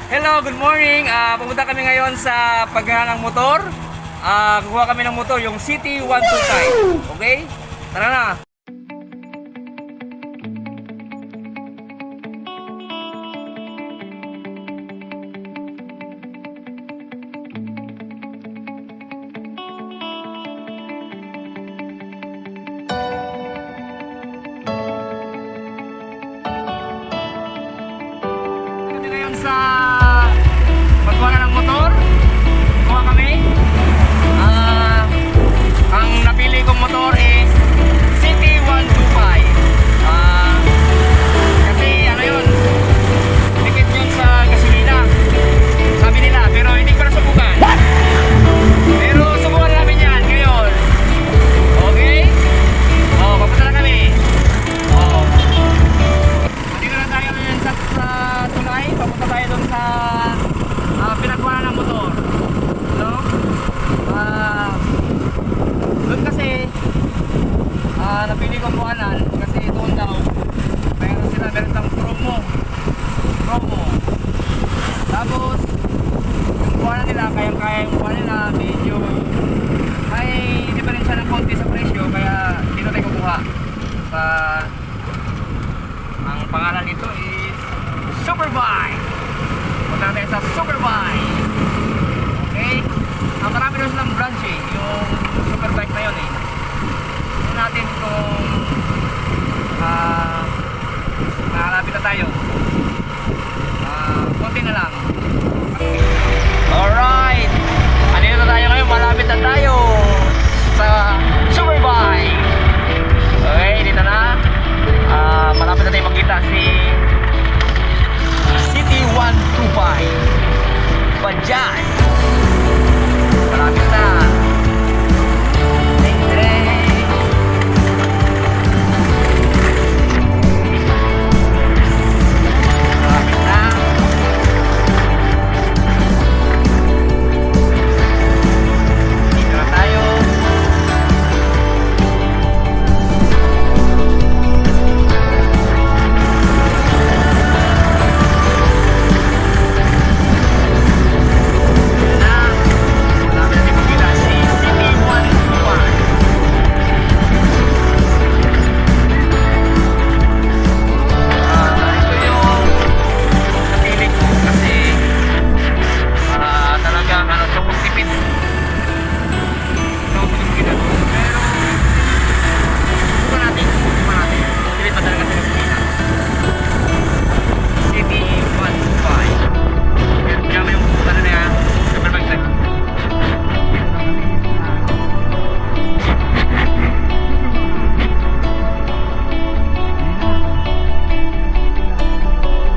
Hello, good morning. Pupunta kami ngayon sa paggawa ng motor. Kukuha kami ng motor, yung City 125. Okay? Tara na. Kami ngayon sa pagkuha ng motor. Kuha kami. Ang napili kong motor is City 125. Kasi ano yun, dikit yun sa gasolina, sabi nila, pero hindi ko na subukan. Pero subukan namin yan ngayon. Okay? Papunta na kami. Dito na tayo ngayon sa tulay. Papunta tayo doon sa pinagkuha ng motor. No? Doon kasi napili kong buwanan kasi doon daw meron silang promo. Tapos yung buwanan nila, kayang-kaya yung buwanan nila, medyo may diferensya ng konti sa presyo, kaya dito tayo kukuha sa ang pangalan nito is Superbike. Punta natin sa Superbike. Okay? Marami na silang branch eh, yung Superbike na yun eh. Tignan natin kung nakalapit na tayo. Konti na lang. Alright! Andito na tayo ngayon, malapit na tayo sa Superbike. Okay, dito na. Malapit na tayo magkita si